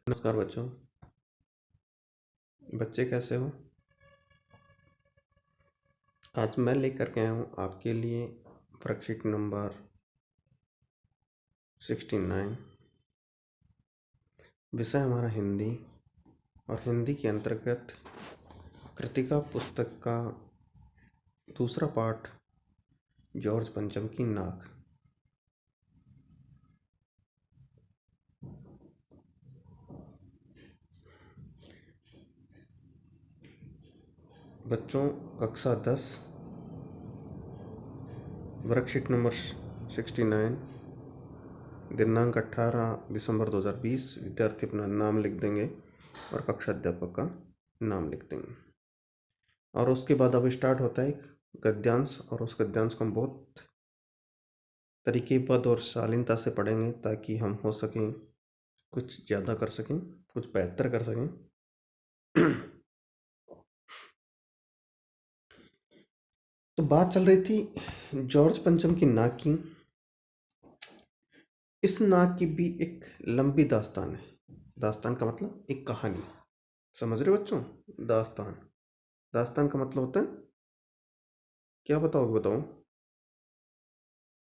नमस्कार बच्चों। बच्चे कैसे हो? आज मैं लेकर के आया हूँ आपके लिए वर्कशीट नंबर 69। विषय हमारा हिंदी और हिंदी के अंतर्गत कृतिका पुस्तक का दूसरा पाठ जॉर्ज पंचम की नाक। बच्चों, कक्षा 10 वर्कशीट नंबर 69, दिनांक 18 दिसंबर 2020। विद्यार्थी अपना नाम लिख देंगे और कक्षा अध्यापक का नाम लिख देंगे। और उसके बाद अब स्टार्ट होता है एक गद्यांश, और उस गद्यांश को हम बहुत तरीकेबद्ध और शालीनता से पढ़ेंगे ताकि हम हो सकें कुछ ज़्यादा कर सकें, कुछ बेहतर कर सकें। तो बात चल रही थी जॉर्ज पंचम की नाक की। इस नाक की भी एक लंबी दास्तान है। दास्तान का मतलब एक कहानी। समझ रहे हो बच्चों? दास्तान, दास्तान का मतलब होता है क्या? बताओगे? बताओ।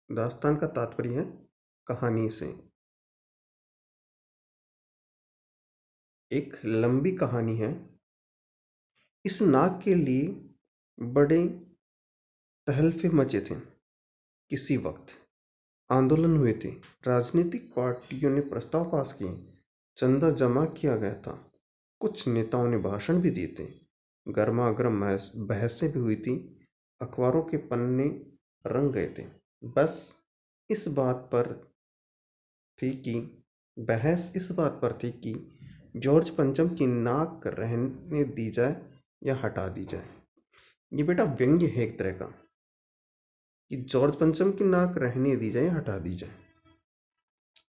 दास्तान का तात्पर्य है कहानी से। एक लंबी कहानी है। इस नाक के लिए बड़े तहलफे मचे थे। किसी वक्त आंदोलन हुए थे, राजनीतिक पार्टियों ने प्रस्ताव पास किए, चंदा जमा किया गया था, कुछ नेताओं ने भाषण भी दिए थे, गर्मागर्म बहसें भी हुई थी, अखबारों के पन्ने रंग गए थे। बस इस बात पर थी कि बहस इस बात पर थी कि जॉर्ज पंचम की नाक रहने दी जाए या हटा दी जाए। ये बेटा व्यंग्य है एक तरह का कि जॉर्ज पंचम की नाक रहने दी जाए या हटा दी जाए।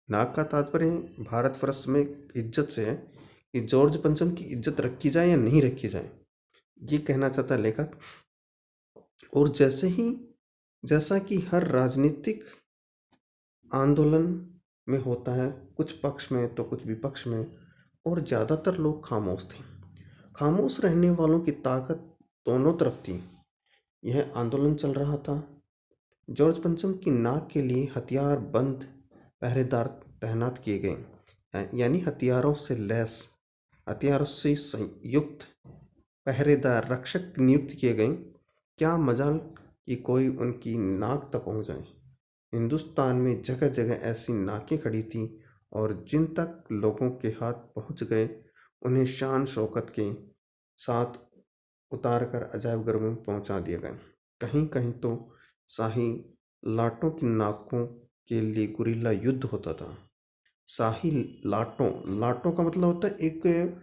नाक का तात्पर्य भारतवर्ष में इज्जत से है कि जॉर्ज पंचम की इज्जत रखी जाए या नहीं रखी जाए, ये कहना चाहता है लेखक। और जैसा कि हर राजनीतिक आंदोलन में होता है, कुछ पक्ष में तो कुछ विपक्ष में, और ज़्यादातर लोग खामोश थे। खामोश रहने वालों की ताकत दोनों तरफ थी। यह आंदोलन चल रहा था। जॉर्ज पंचम की नाक के लिए हथियार बंद पहरेदार तैनात किए गए, यानी हथियारों से लैस, हथियारों से संयुक्त पहरेदार रक्षक नियुक्त किए गए। क्या मजाल कि कोई उनकी नाक तक पहुंच जाए। हिंदुस्तान में जगह जगह ऐसी नाकें खड़ी थीं, और जिन तक लोगों के हाथ पहुंच गए उन्हें शान शौकत के साथ उतार कर अजायब घरों में पहुंचा दिया गया। कहीं कहीं तो शाही लाटों की नाकों के लिए गुरिल्ला युद्ध होता था। शाही लाटों, लाटों का मतलब होता है एक,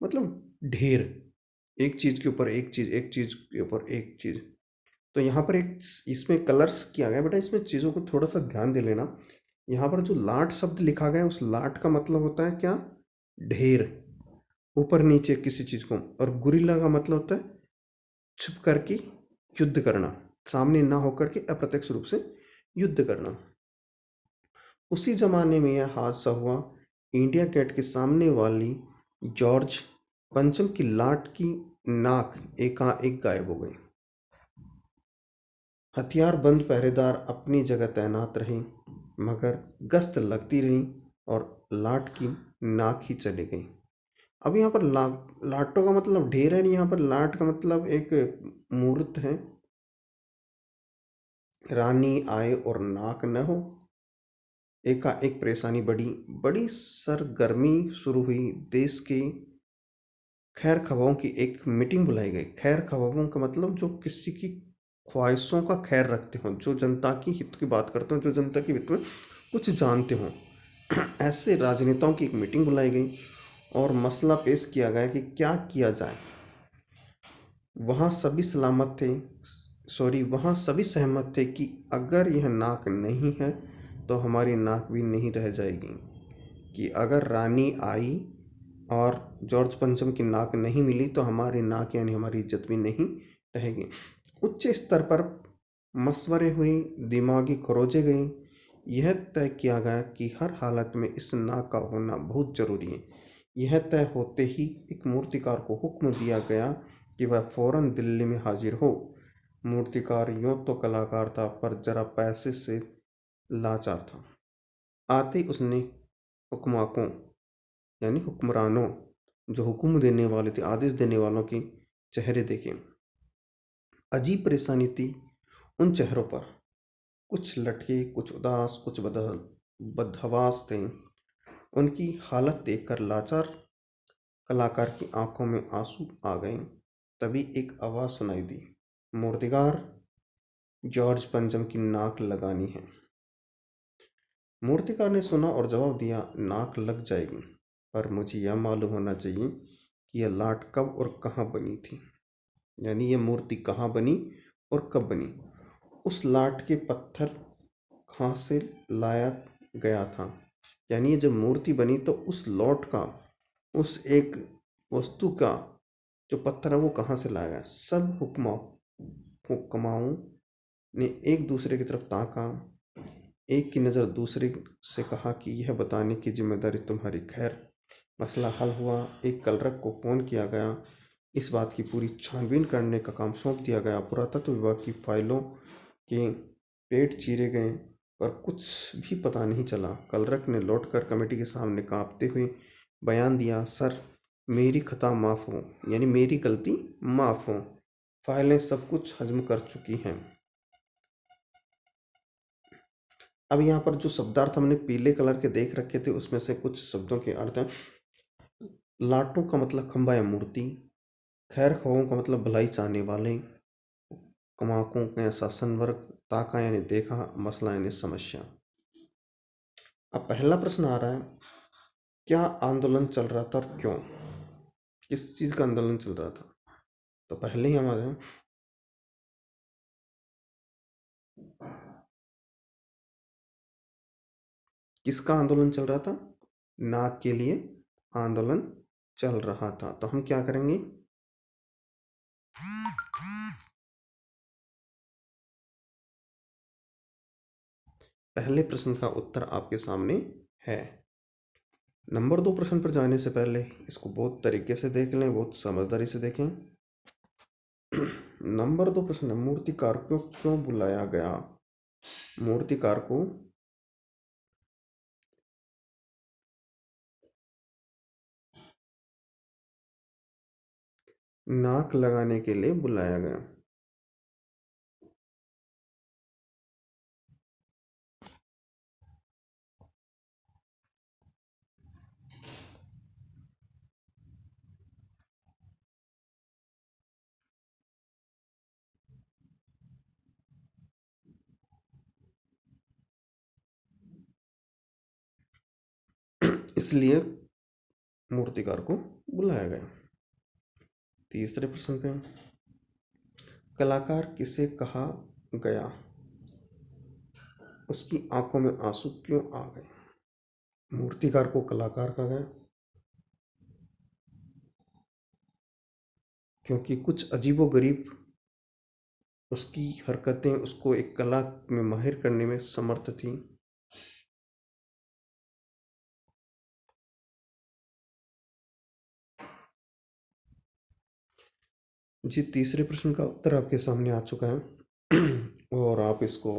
मतलब ढेर, एक चीज के ऊपर एक चीज, एक चीज के ऊपर एक चीज। तो यहाँ पर एक इसमें कलर्स किया गया बेटा, इसमें चीज़ों को थोड़ा सा ध्यान दे लेना। यहाँ पर जो लाट शब्द लिखा गया है, उस लाट का मतलब होता है क्या? ढेर, ऊपर नीचे किसी चीज़ को। और गुरिल्ला का मतलब होता है छुप करके युद्ध करना, सामने ना होकर के अप्रत्यक्ष रूप से युद्ध करना। उसी जमाने में यह हादसा हुआ। इंडिया गेट के सामने वाली जॉर्ज पंचम की लाट की नाक एकाएक गायब हो गई। हथियार बंद पहरेदार अपनी जगह तैनात रहे, मगर गश्त लगती रही और लाट की नाक ही चली गई। अब यहाँ पर लाटों का मतलब ढेर है नहीं, यहाँ पर लाट का मतलब एक मूर्त है। रानी आए और नाक न हो। एकाएक परेशानी बढ़ी, बड़ी सरगर्मी शुरू हुई। देश के खैर खबरों की एक मीटिंग बुलाई गई। खैर खबरों का मतलब जो किसी की ख्वाहिशों का खैर रखते हों, जो जनता की हित की बात करते हों, जो जनता के हित में कुछ जानते हों, ऐसे राजनेताओं की एक मीटिंग बुलाई गई और मसला पेश किया गया कि क्या किया जाए। वहाँ सभी सलामत थे, वहाँ सभी सहमत थे कि अगर यह नाक नहीं है तो हमारी नाक भी नहीं रह जाएगी। कि अगर रानी आई और जॉर्ज पंचम की नाक नहीं मिली तो हमारी नाक यानी हमारी इज्जत भी नहीं रहेगी। उच्च स्तर पर मशवरे हुए, दिमागी खरोजे गए। यह तय किया गया कि हर हालत में इस नाक का होना बहुत जरूरी है। यह तय होते ही एक मूर्तिकार को हुक्म दिया गया कि वह फौरन दिल्ली में हाजिर हो। मूर्तिकार यूं तो कलाकार था, पर जरा पैसे से लाचार था। आते ही उसने हुक्माकों यानी हुक्मरानों, जो हुक्म देने वाले थे, आदेश देने वालों के चेहरे देखे। अजीब परेशानी थी उन चेहरों पर। कुछ लटके, कुछ उदास, कुछ बदहवास थे। उनकी हालत देखकर लाचार कलाकार की आंखों में आंसू आ गए। तभी एक आवाज सुनाई दी, मूर्तिकार, जॉर्ज पंचम की नाक लगानी है। मूर्तिकार ने सुना और जवाब दिया, नाक लग जाएगी, पर मुझे यह मालूम होना चाहिए कि यह लाट कब और कहाँ बनी थी। यानी यह मूर्ति कहाँ बनी और कब बनी। उस लाट के पत्थर कहाँ से लाया गया था। यानी ये जब मूर्ति बनी तो उस लौट का, उस एक वस्तु का जो पत्थर है वो कहाँ से लाया गया। सब हुक्माओं ने एक दूसरे की तरफ ताका। एक की नज़र दूसरे से कहा कि यह बताने की जिम्मेदारी तुम्हारी। खैर, मसला हल हुआ। एक कलरक को फ़ोन किया गया। इस बात की पूरी छानबीन करने का काम सौंप दिया गया। पुरातत्व विभाग की फाइलों के पेट चीरे गए, पर कुछ भी पता नहीं चला। कलरक ने लौटकर कमेटी के सामने कांपते हुए बयान दिया, सर, मेरी खता माफ़ हो, यानी मेरी गलती माफ़ हो। फाइलें सब कुछ हजम कर चुकी हैं। अब यहाँ पर जो शब्दार्थ हमने पीले कलर के देख रखे थे, उसमें से कुछ शब्दों के अर्थ हैं। लाटों का मतलब खंबा या मूर्ति। खैर खवाओं का मतलब भलाई चाहने वाले। कमाकों का शासन वर्ग। ताका यानी देखा, मसला यानी समस्या। अब पहला प्रश्न आ रहा है, क्या आंदोलन चल रहा था और क्यों? किस चीज का आंदोलन चल रहा था? तो पहले ही हमारे किसका आंदोलन चल रहा था? नाक के लिए आंदोलन चल रहा था। तो हम क्या करेंगे, पहले प्रश्न का उत्तर आपके सामने है। नंबर 2 प्रश्न पर जाने से पहले इसको बहुत तरीके से देख लें, बहुत समझदारी से देखें। नंबर 2 प्रश्न है, मूर्तिकार को क्यों बुलाया गया? मूर्तिकार को नाक लगाने के लिए बुलाया गया। इसलिए मूर्तिकार को बुलाया गया। तीसरे प्रश्न पे, कलाकार किसे कहा गया? उसकी आंखों में आंसू क्यों आ गए? मूर्तिकार को कलाकार कहा गया क्योंकि कुछ अजीबोगरीब उसकी हरकतें उसको एक कला में माहिर करने में समर्थ थी। जी, तीसरे प्रश्न का उत्तर आपके सामने आ चुका है और आप इसको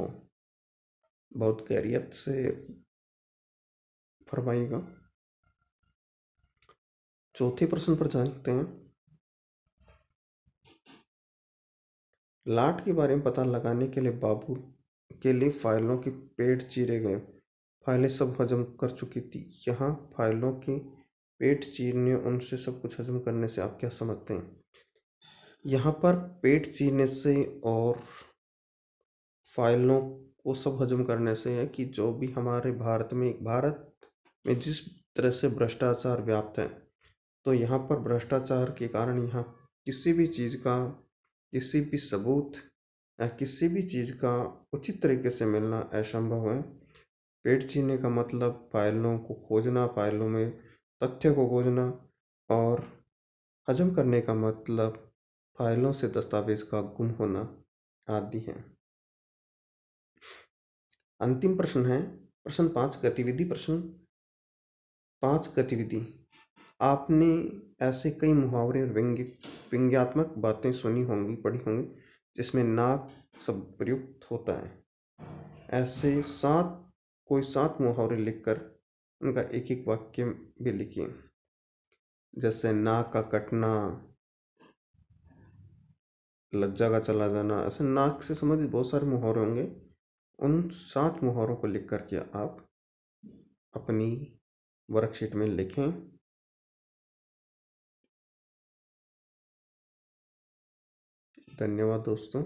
बहुत गहरियत से फरमाइएगा। चौथे प्रश्न पर जानते हैं। लाट के बारे में पता लगाने के लिए बाबू के लिए फाइलों के पेट चीरे गए। फाइलें सब हजम कर चुकी थी। यहाँ फाइलों के पेट चीरने, उनसे सब कुछ हजम करने से आप क्या समझते हैं? यहाँ पर पेट चीरने से और फाइलों को सब हजम करने से है कि जो भी हमारे भारत में जिस तरह से भ्रष्टाचार व्याप्त है, तो यहाँ पर भ्रष्टाचार के कारण यहाँ किसी भी चीज़ का, किसी भी सबूत या किसी भी चीज़ का उचित तरीके से मिलना असंभव है। पेट छीनने का मतलब फाइलों को खोजना, फाइलों में तथ्य को खोजना, और हजम करने का मतलब फाइलों से दस्तावेज का गुम होना आदि है। अंतिम प्रश्न है प्रश्न 5 गतिविधि। प्रश्न 5 गतिविधि, आपने ऐसे कई मुहावरे और व्यंग्यात्मक बातें सुनी होंगी, पढ़ी होंगी, जिसमें नाक शब्द प्रयुक्त होता है। ऐसे 7 मुहावरे लिखकर उनका एक एक वाक्य भी लिखिए। जैसे नाक का कटना, लज्जा का चला जाना, ऐसे नाक से संबंधित बहुत सारे मुहावरे होंगे। उन 7 मुहावरों को लिख करके आप अपनी वर्कशीट में लिखें। धन्यवाद दोस्तों।